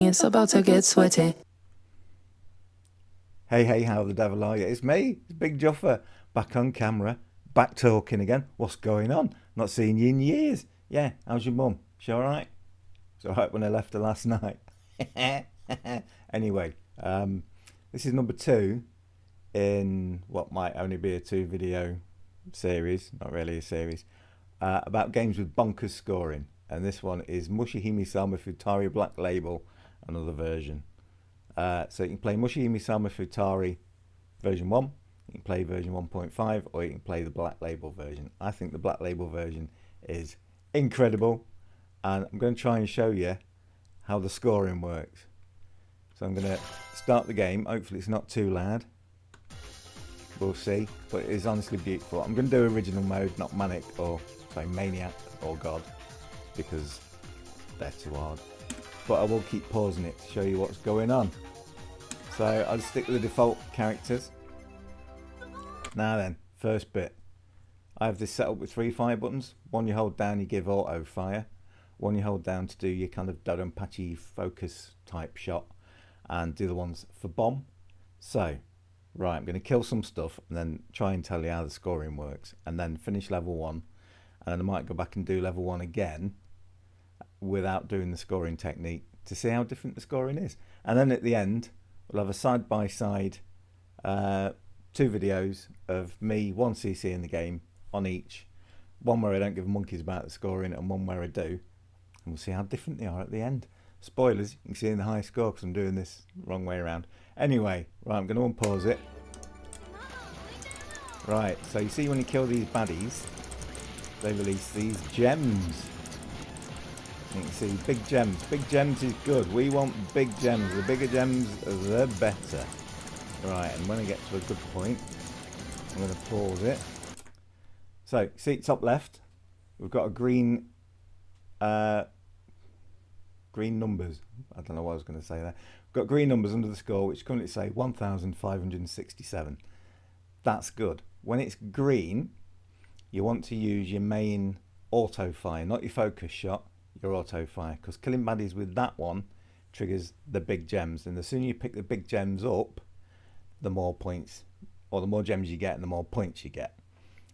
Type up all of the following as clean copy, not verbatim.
It's about to get sweaty. Hey, how the devil are you? It's me, it's Big Juffer, back on camera, back talking again. What's going on? Not seen you in years. Yeah, how's your mum? She alright? It's alright when I left her last night. Anyway, this is number 2 in what might only be a 2 video series, not really a series, about games with bonkers scoring. And this one is Mushihimesama Futari Black Label, another version. So you can play Mushihimesama Futari version 1, you can play version 1.5, or you can play the Black Label version. I think the Black Label version is incredible, and I'm going to try and show you how the scoring works. So I'm going to start the game. Hopefully it's not too loud. We'll see, but it is honestly beautiful. I'm going to do original mode, not manic or say maniac or god, because they're too hard. But I will keep pausing it to show you what's going on. So I'll stick with the default characters. Now then, first bit. I have this set up with 3 fire buttons. One you hold down, you give auto fire. One you hold down to do your kind of Dodonpachi focus type shot. And the other one's for bomb. So, right, I'm going to kill some stuff and then try and tell you how the scoring works. And then finish level 1. And then I might go back and do level 1 again without doing the scoring technique to see how different the scoring is. And then at the end, we'll have a side-by-side 2 videos of me, 1 CC in the game on each. One where I don't give monkeys about the scoring and one where I do. And we'll see how different they are at the end. Spoilers, you can see in the high score because I'm doing this wrong way around. Anyway, right, I'm going to unpause it. Right, so you see when you kill these baddies, they release these gems. You can see big gems. Big gems is good. We want big gems. The bigger gems, the better. Right, and when I get to a good point, I'm going to pause it. So, see top left, we've got a green numbers. I don't know what I was going to say there. We've got green numbers under the score, which currently say 1,567. That's good. When it's green, you want to use your main auto fire, not your focus shot, your auto fire, because killing baddies with that one triggers the big gems, and the sooner you pick the big gems up, the more points, or the more gems you get and the more points you get.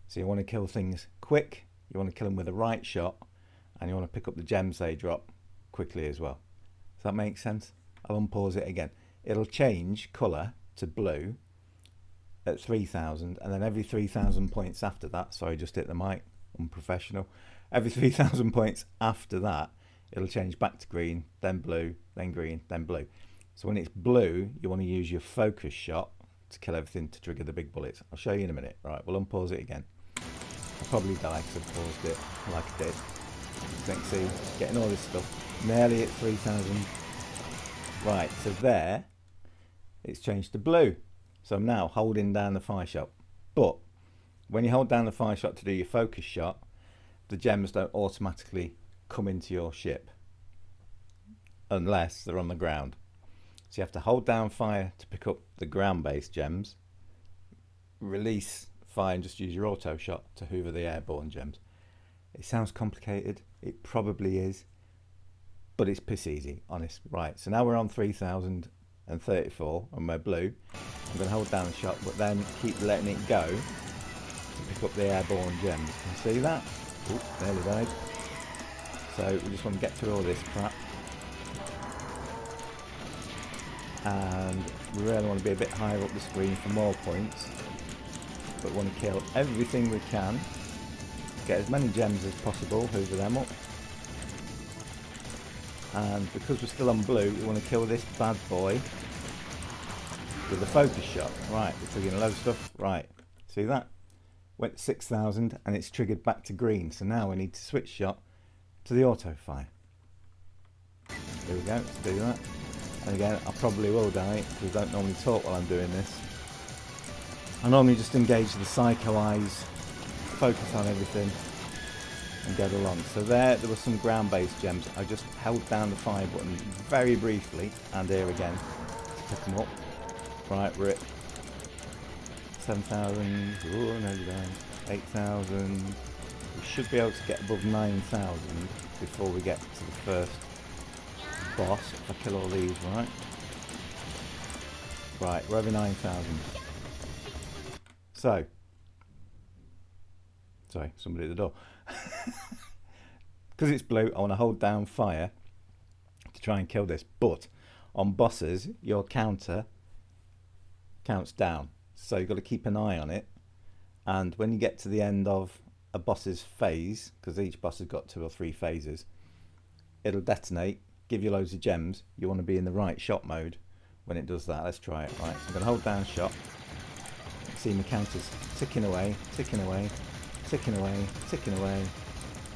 So you want to kill things quick, you want to kill them with the right shot, and you want to pick up the gems they drop quickly as well. Does that make sense? I'll unpause it again. It'll change colour to blue at 3,000, and then every 3,000 points after that, sorry, just hit the mic, unprofessional. Every 3,000 points after that, it'll change back to green, then blue, then green, then blue. So when it's blue, you want to use your focus shot to kill everything to trigger the big bullets. I'll show you in a minute. Right, we'll unpause it again. I'll probably die because I paused it like I did. You can see, getting all this stuff. Nearly at 3,000. Right, so there, it's changed to blue. So I'm now holding down the fire shot. But when you hold down the fire shot to do your focus shot, the gems don't automatically come into your ship unless they're on the ground. So you have to hold down fire to pick up the ground-based gems, release fire and just use your auto shot to hoover the airborne gems. It sounds complicated, it probably is, but it's piss easy, honest. Right, so now we're on 3,034 and we're blue. I'm going to hold down the shot, but then keep letting it go to pick up the airborne gems. Can you see that? Oop, nearly died. So we just want to get through all this crap. And we really want to be a bit higher up the screen for more points. But we want to kill everything we can. Get as many gems as possible, hoover them up. And because we're still on blue, we want to kill this bad boy with a focus shot. Right, we're triggering a load of stuff. Right, see that? Went to 6,000 and it's triggered back to green. So now we need to switch shot to the auto fire. Here we go, let's do that. And again, I probably will die because I don't normally talk while I'm doing this. I normally just engage the psycho eyes, focus on everything and get along. So there were some ground-based gems. I just held down the fire button very briefly, and here again, to pick them up. Right, we're at 7,000, oh no, 8,000. We should be able to get above 9,000 before we get to the first boss if I kill all these, right? Right, we're over 9,000. So, sorry, somebody at the door. Because it's blue, I want to hold down fire to try and kill this. But on bosses, your counter counts down. So you've got to keep an eye on it. And when you get to the end of a boss's phase, because each boss has got 2 or 3 phases, it'll detonate, give you loads of gems. You want to be in the right shot mode when it does that. Let's try it. Right, so I'm going to hold down shot. See my counters ticking away, ticking away, ticking away, ticking away.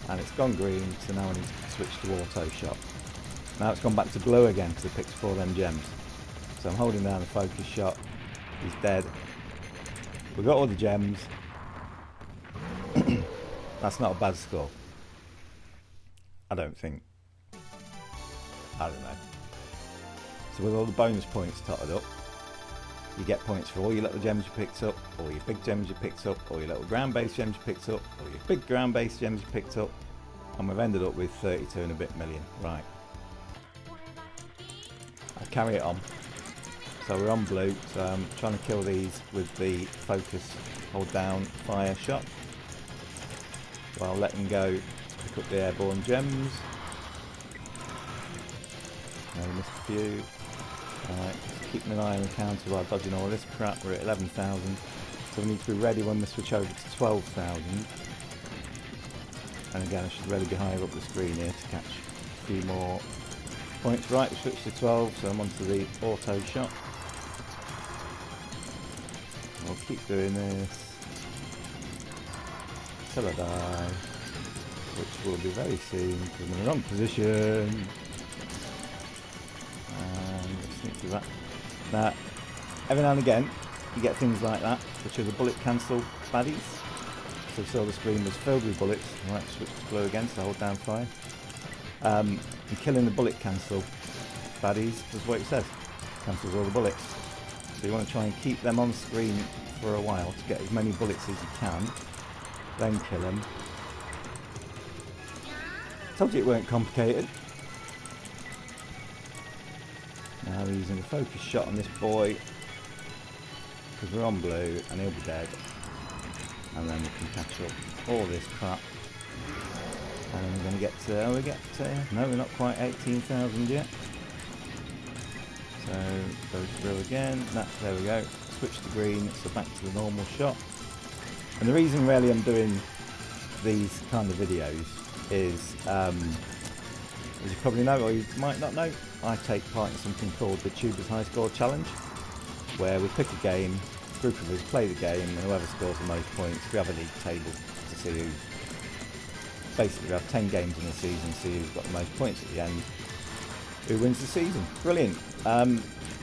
And it's gone green, so now I need to switch to auto shot. Now it's gone back to blue again because it picks 4 of them gems. So I'm holding down the focus shot. He's dead. We've got all the gems. That's not a bad score. I don't think. I don't know. So with all the bonus points totted up, you get points for all your little gems you picked up, all your big gems you picked up, all your little ground-based gems you picked up, all your big ground-based gems you picked up, and we've ended up with 32 and a bit million. Right. I'll carry it on. So we're on blue, so I'm trying to kill these with the focus, hold down, fire shot, while letting go to pick up the airborne gems. I missed a few. Alright, just keeping an eye on the counter while dodging all this crap. We're at 11,000, so we need to be ready when we switch over to 12,000. And again, I should really be higher up the screen here to catch a few more points. Right, we switched to 12, so I'm onto the auto shot. We'll keep doing this till I die, which will be very soon because I'm in the wrong position. That. Now, every now and again, you get things like that, which are the bullet cancel baddies. So you saw the screen was filled with bullets. I might switch to blue again, so hold down fire. And killing the bullet cancel baddies does what it says. Cancels all the bullets. So you want to try and keep them on screen for a while to get as many bullets as you can. Then kill them. Told you it weren't complicated. Now we're using a focus shot on this boy because we're on blue and he'll be dead, and then we can catch up all this crap, and then we're going to get to, no, we're not quite 18,000 yet, so go through again. There we go, switch to green, so back to the normal shot. And the reason really I'm doing these kind of videos is, as you probably know, or you might not know, I take part in something called the Tuber's High Score Challenge, where we pick a game, a group of us play the game, and whoever scores the most points, we have a league table to see who, basically we have 10 games in the season, see who's got the most points at the end, who wins the season. Brilliant.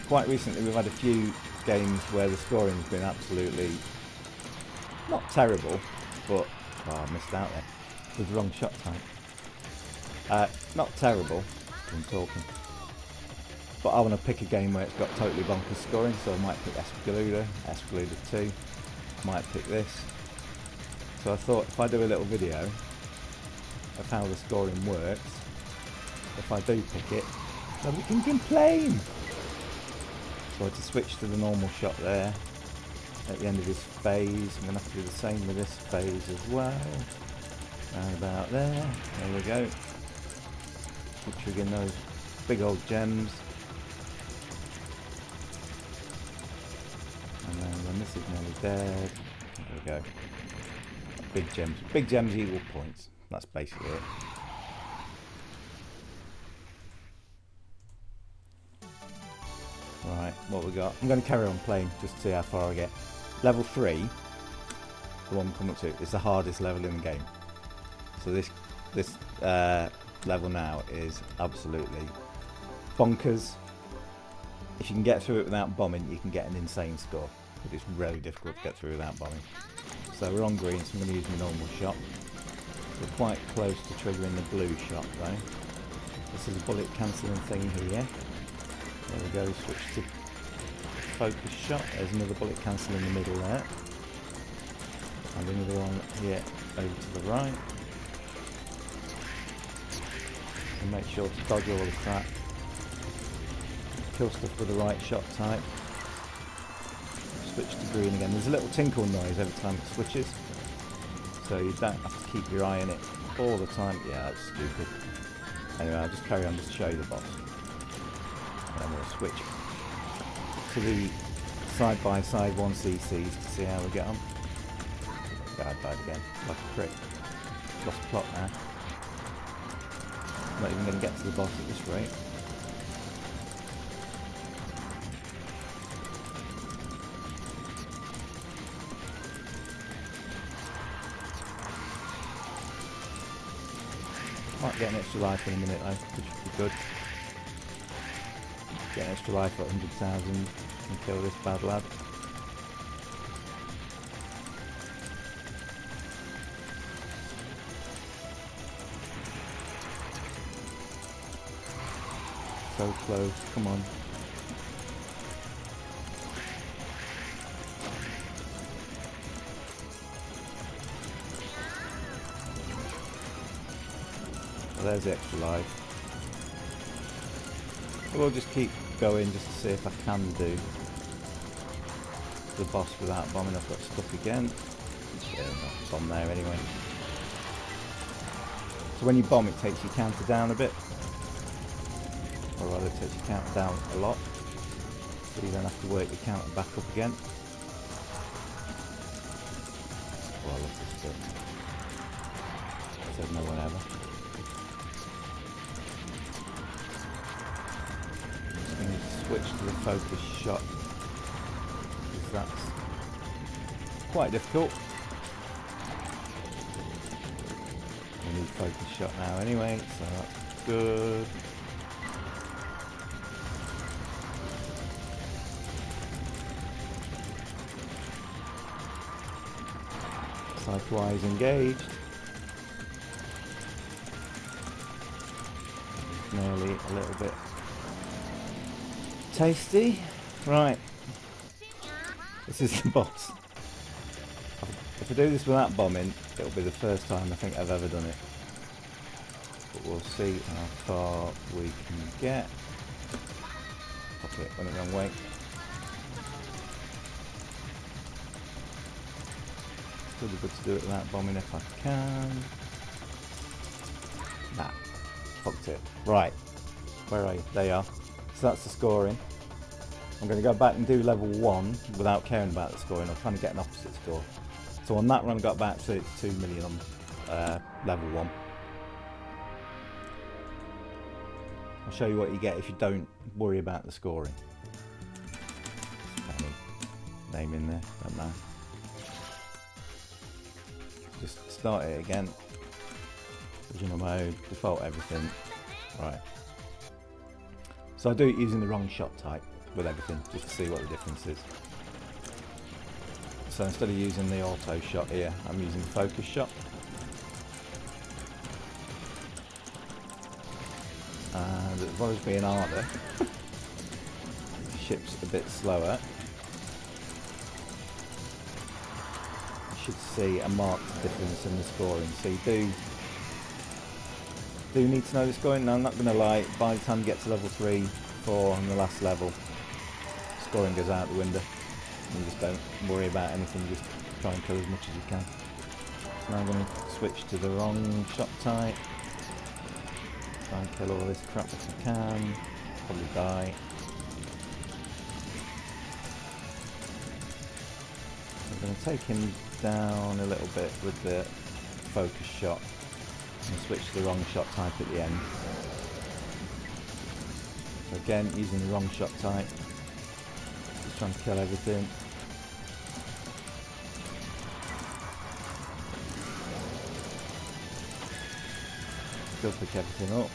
Quite recently we've had a few games where the scoring's been absolutely, not terrible, but, oh, I missed out there, with the wrong shot type. Not terrible, I'm talking. But I want to pick a game where it's got totally bonkers scoring, so I might pick Escaluda 2, might pick this. So I thought if I do a little video of how the scoring works, if I do pick it, nobody can complain. So I had to switch to the normal shot there at the end of this phase. I'm going to have to do the same with this phase as well. Round about there. There we go. Keep triggering those big old gems. And then when this is nearly dead, there we go. Big gems. Big gems equal points. That's basically it. Right, what we got? I'm going to carry on playing just to see how far I get. Level 3, the one I'm coming up to, is the hardest level in the game. So this level now is absolutely bonkers. If you can get through it without bombing, you can get an insane score. But it's really difficult to get through without bombing. So we're on green, so I'm going to use my normal shot. We're quite close to triggering the blue shot though. This is a bullet cancelling thing here. There we go, switch to focus shot. There's another bullet cancel in the middle there. And another one here over to the right. And make sure to dodge all the crap. kill stuff with the right shot type. Switch to green again. There's a little tinkle noise every time it switches, so you don't have to keep your eye on it all the time. Yeah, that's stupid. Anyway, I'll just carry on just to show you the boss. And then we'll switch to the side-by-side 1cc's to see how we get on. God, I died again, like a prick. Lost plot now. Not even going to get to the boss at this rate. Might get an extra life in a minute though, which would be good. Get an extra life at 100,000 and kill this bad lad. So close, come on. Well, there's the extra life. We'll just keep going just to see if I can do the boss without bombing. I've got stuck again. Yeah, not bomb there anyway. So when you bomb, it takes your counter down a bit. Or rather, it takes your counter down a lot. So you then have to work your counter back up again. Oh, I love this bit. Said no one ever. Just going to switch to the focus shot, because that's quite difficult. We need focus shot now anyway, so that's good. Sidewise engaged. Nearly a little bit tasty. Right. This is the boss. If I do this without bombing, it'll be the first time I think I've ever done it. But we'll see how far we can get. Fuck it, went the wrong way. Still be good to do it without bombing if I can. Nah, fucked it. Right, where are you? There you are. So that's the scoring. I'm going to go back and do level 1 without caring about the scoring. I'm trying to get an opposite score. So on that run I got about 32 million on level 1. I'll show you what you get if you don't worry about the scoring. Name in there, don't know. Just start it again. Original mode, default everything. Right. So I do it using the wrong shot type with everything, just to see what the difference is. So instead of using the auto shot here, I'm using the focus shot. And as well as being harder, the ship's a bit slower. Should see a marked difference in the scoring. So you do need to know the scoring. Now I'm not going to lie, by the time you get to level 3, 4 on the last level, scoring goes out the window. You just don't worry about anything, you just try and kill as much as you can. So now I'm going to switch to the wrong shot type. Try and kill all this crap if I can. Probably die. I'm going to take him down a little bit with the focus shot and switch to the wrong shot type at the end. So again, using the wrong shot type, just trying to kill everything. Still pick everything up.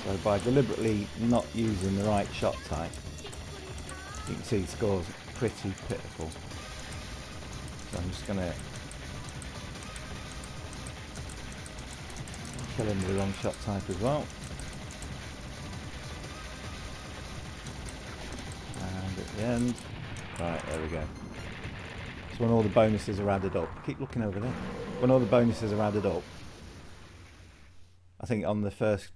So by deliberately not using the right shot type, you can see the scores are pretty pitiful. So I'm just going to Kill him with a long shot type as well. And at the end, right, there we go. So when all the bonuses are added up, keep looking over there. When all the bonuses are added up, I think on the first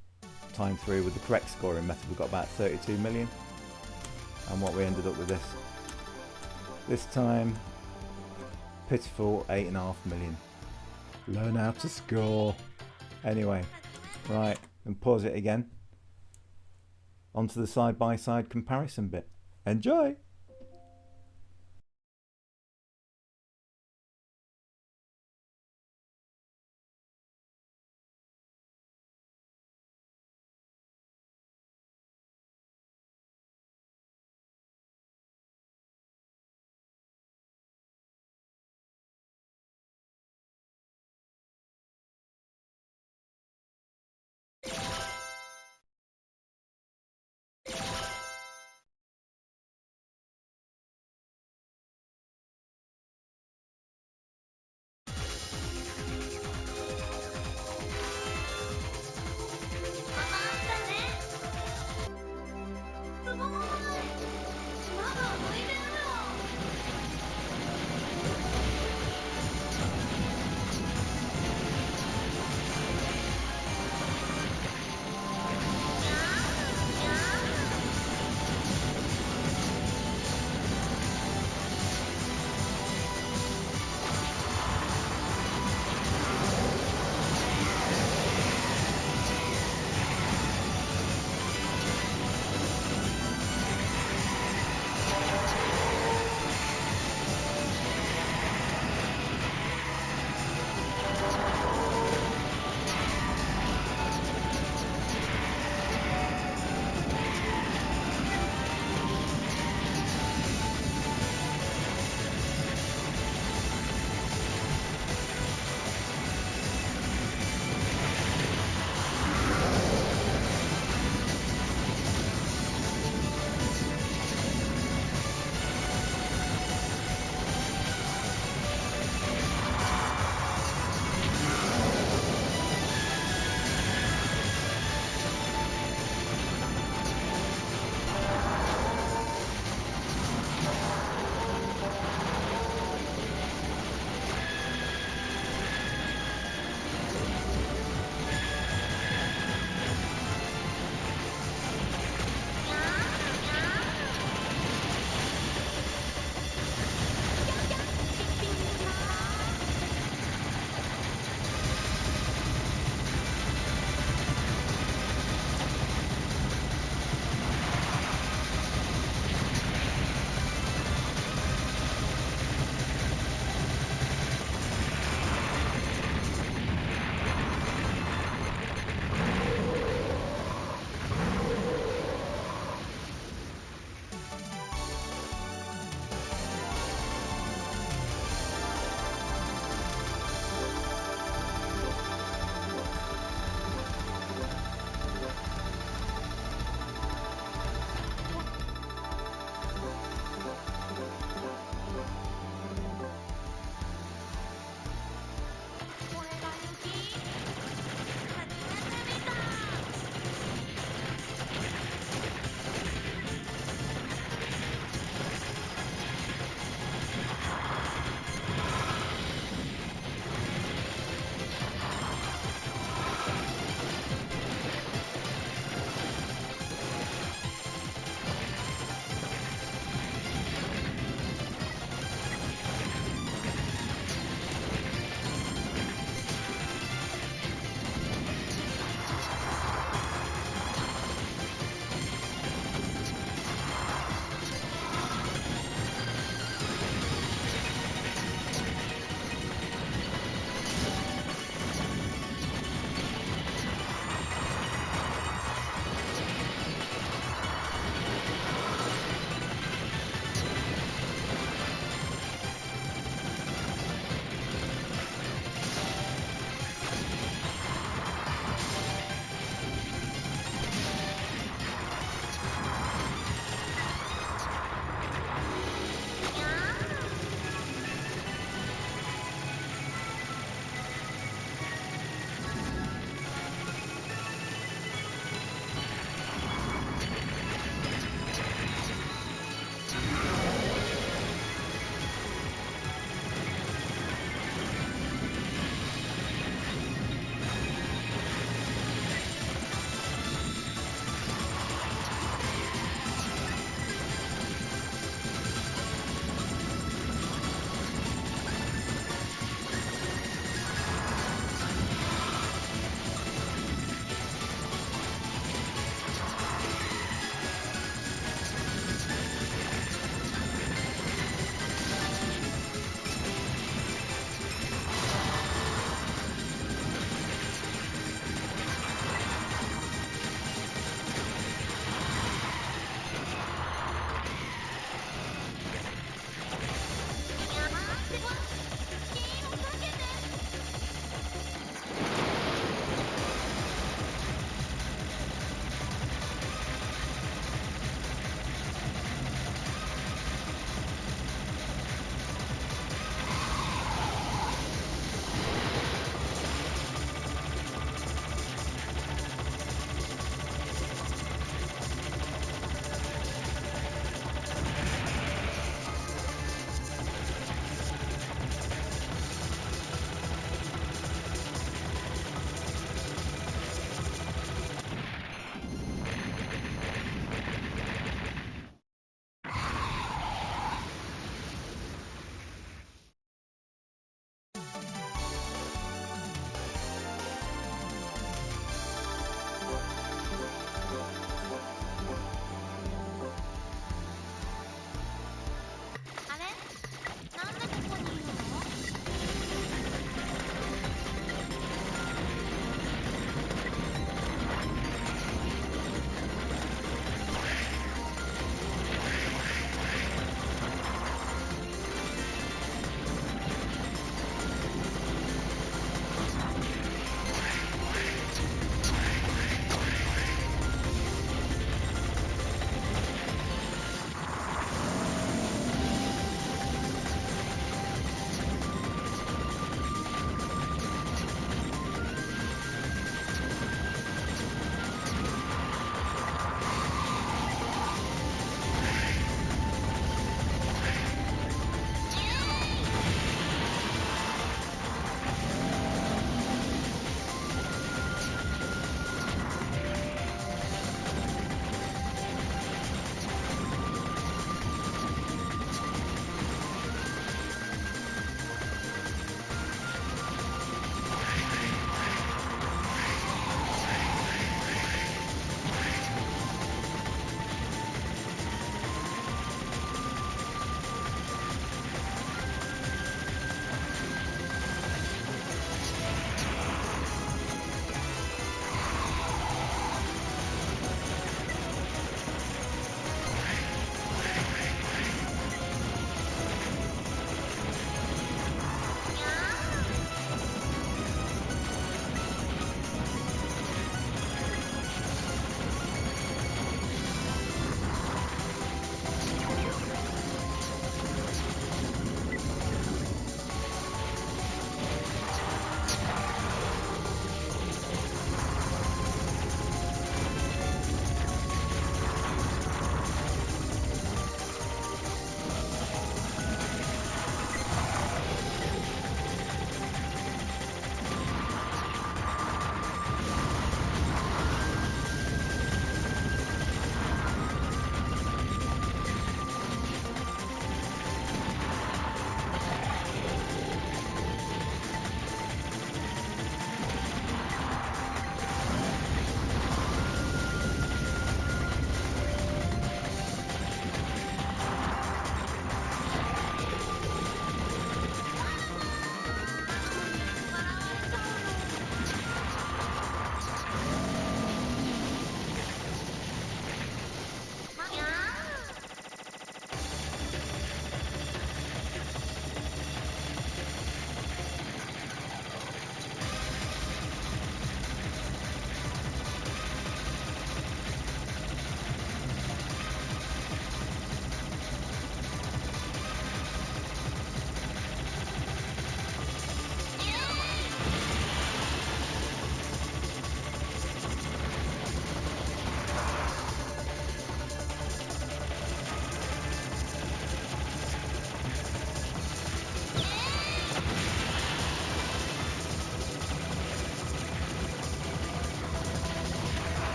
time through with the correct scoring method, we got about 32 million. And what we ended up with this time, pitiful 8.5 million. Learn how to score. Anyway, right, and pause it again. Onto the side-by-side comparison bit. Enjoy!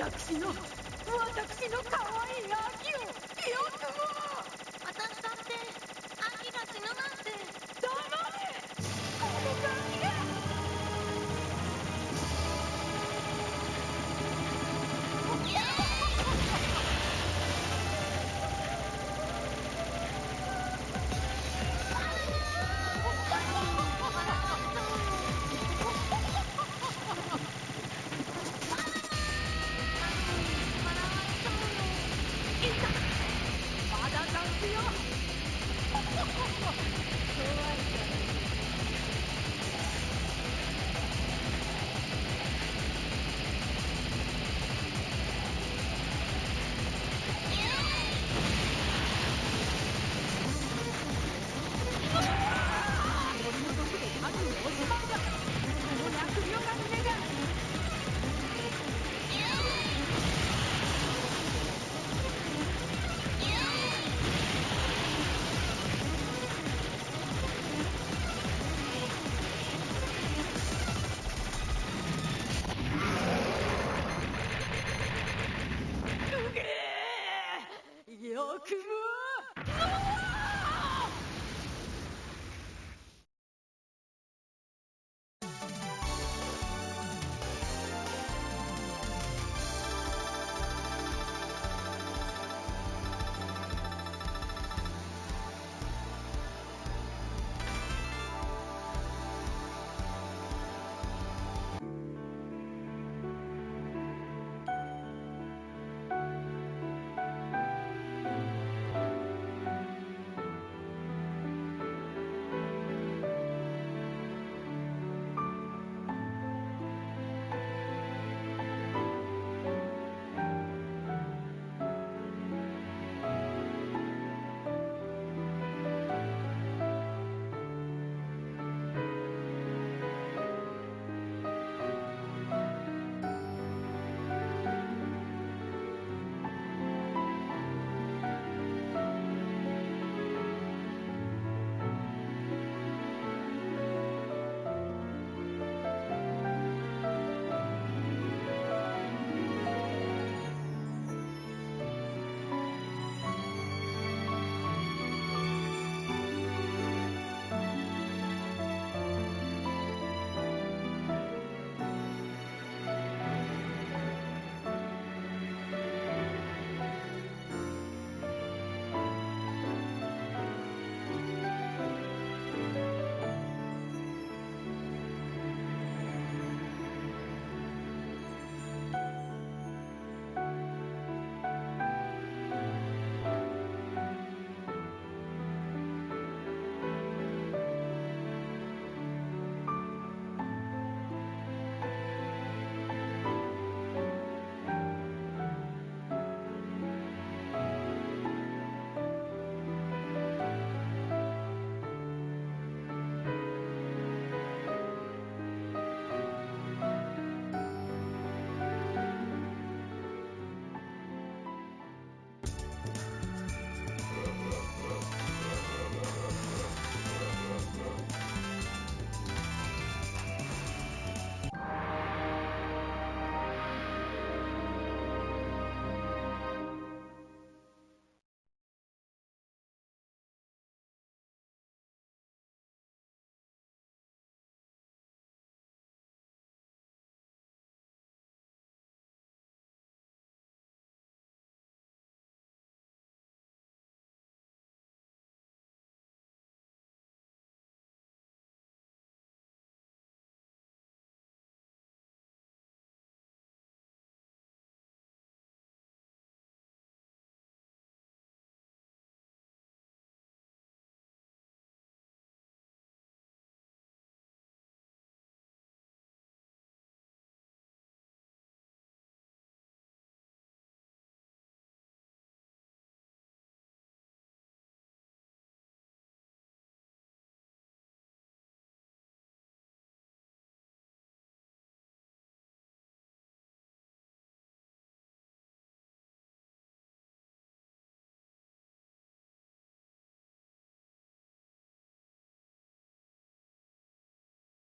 私の可愛い秋をよくも